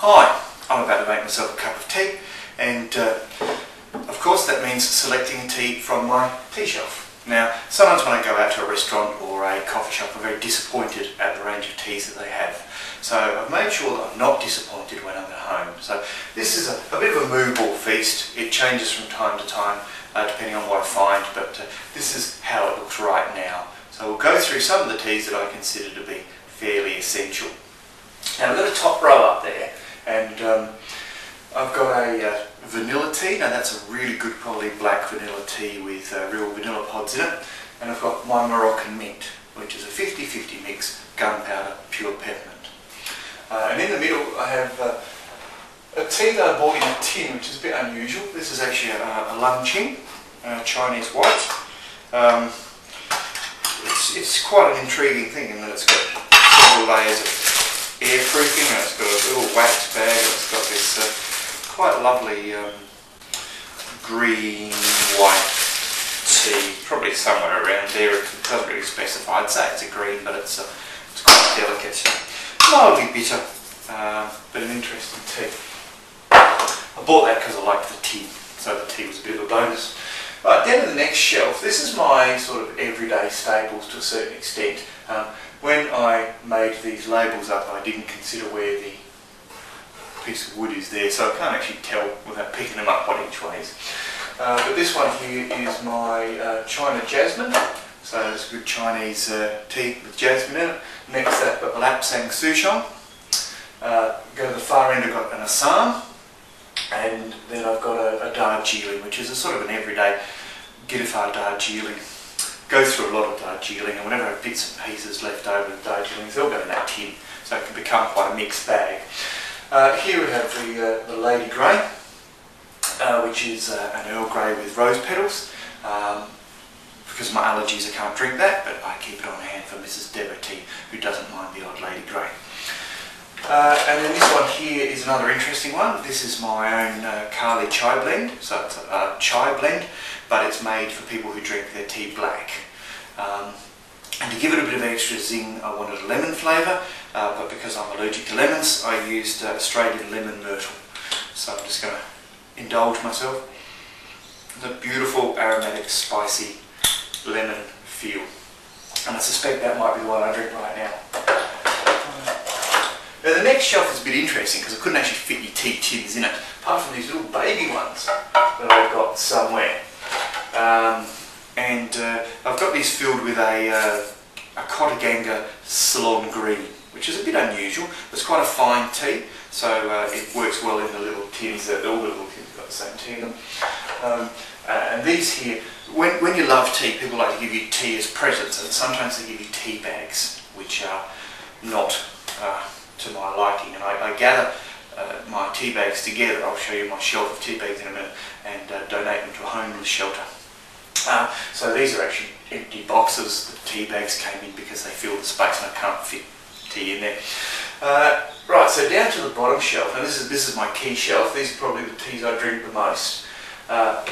Hi, I'm about to make myself a cup of tea, and of course that means selecting a tea from my tea shelf. Now, sometimes when I go out to a restaurant or a coffee shop, I'm very disappointed at the range of teas that they have. So I've made sure that I'm not disappointed when I'm at home. So this is a bit of a movable feast. It changes from time to time depending on what I find, but this is how it looks right now. So we'll go through some of the teas that I consider to be fairly essential. Now I've got a top row up there, and I've got a vanilla tea. Now that's a really good quality black vanilla tea with real vanilla pods in it. And I've got my Moroccan mint, which is a 50-50 mix, gunpowder, pure peppermint. And in the middle I have a tea that I bought in a tin, which is a bit unusual. This is actually a Lunching, Chinese white. It's quite an intriguing thing in that it's got several layers of airproofing, and it's got a little wax bag, and it's got this quite lovely green white tea, probably somewhere around there. It doesn't really specify. I'd say it's a green, but it's quite delicate, mildly bitter, but an interesting tea. I bought that because I liked the tea, so the tea was a bit of a bonus. Right, down to the next shelf. This is my sort of everyday staples to a certain extent. When I made these labels up, I didn't consider where the piece of wood is there, so I can't actually tell without picking them up what each one is. But this one here is my China Jasmine, so it's a good Chinese tea with jasmine in it. Next I've got the Lapsang Souchong. Go to the far end, I've got an Assam, and then I've got a Darjeeling, which is a sort of an everyday Gidafar Darjeeling. Go through a lot of Darjeeling, and whenever I have bits and pieces left over of Darjeeling, they'll go in that tin, so it can become quite a mixed bag. Here we have the Lady Grey, which is an Earl Grey with rose petals. Because of my allergies, I can't drink that, but I keep it on hand for Mrs. Devotee, who doesn't mind the odd Lady Grey. And then this one here is another interesting one. This is my own Kali chai blend. So it's a chai blend, but it's made for people who drink their tea black. And to give it a bit of extra zing, I wanted a lemon flavour, but because I'm allergic to lemons, I used Australian lemon myrtle. So I'm just going to indulge myself. The beautiful aromatic spicy lemon feel. And I suspect that might be the one I drink right now. Now the next shelf is a bit interesting because I couldn't actually fit any tea tins in it, apart from these little baby ones that I've got somewhere. I've got these filled with a Kottaganga Ceylon Green, which is a bit unusual. It's quite a fine tea, so it works well in the little tins. All the little tins have got the same tea in them. And these here, when you love tea, people like to give you tea as presents, and sometimes they give you tea bags, which are not to my liking. And I gather my tea bags together. I'll show you my shelf of tea bags in a minute, and donate them to a homeless shelter. So these are actually empty boxes. The tea bags came in because they fill the space and I can't fit tea in there. Right, so down to the bottom shelf, and this is my key shelf. These are probably the teas I drink the most.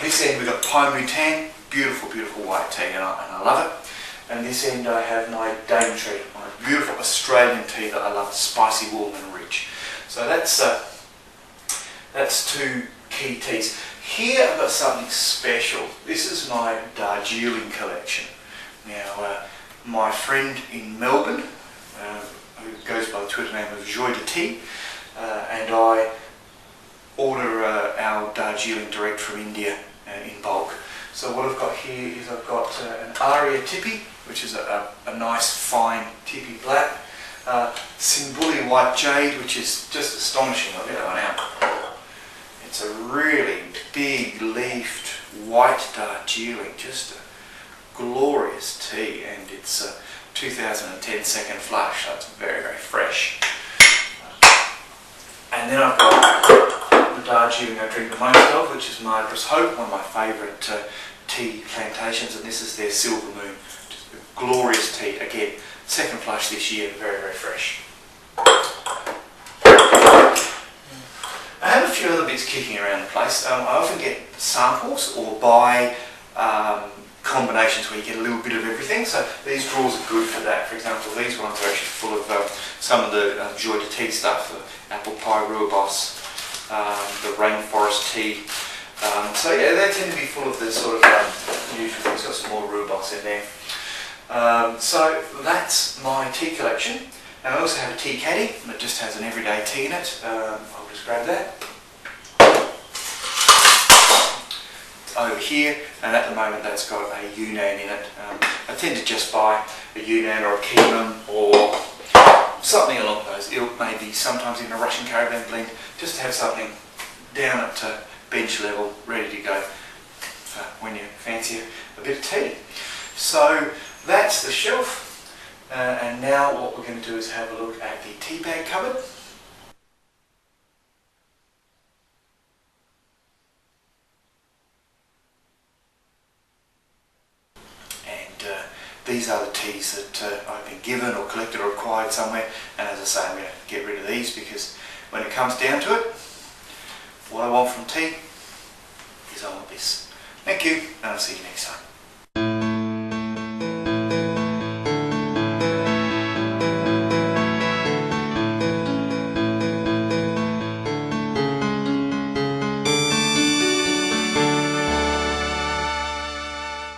This end we've got Pai Mutan, beautiful, beautiful white tea, and I love it. And this end I have my Daintree, my beautiful Australian tea that I love, spicy, warm and rich. So that's two key teas. Here I've got something special. This is my Darjeeling collection. Now, my friend in Melbourne, who goes by the Twitter name of Joy de Tea, and I order our Darjeeling direct from India in bulk. So what I've got here is I've got an Aria Tippy, which is a nice fine tippy black, Simbuli White Jade, which is just astonishing. I'll get that one out. It's a really big leafed white Darjeeling, just a glorious tea, and it's a 2010 second flush, so it's very, very fresh. And then I've got the Darjeeling I drink the most of, which is Margaret's Hope, one of my favourite tea plantations, and this is their Silver Moon. Just a glorious tea, again, second flush this year, very, very fresh. I have a few other bits kicking around the place. I often get samples or buy combinations where you get a little bit of everything. So these drawers are good for that. For example, these ones are actually full of some of the joie de tea stuff, the apple pie rooibos, the rainforest tea. So yeah, they tend to be full of the sort of usual things. Got some more rooibos in there. So that's my tea collection. And I also have a tea caddy that just has an everyday tea in it. I'll just grab that. It's over here, and at the moment that's got a Yunnan in it. I tend to just buy a Yunnan or a Keeman or something along those ilk, maybe sometimes even a Russian Caravan blend, just to have something down at bench level, ready to go when you fancy a bit of tea. So that's the shelf. And now what we're going to do is have a look at the tea bag cupboard. And these are the teas that I've been given or collected or acquired somewhere, and as I say, I'm going to get rid of these because when it comes down to it, what I want from tea is I want this. Thank you, and I'll see you next time.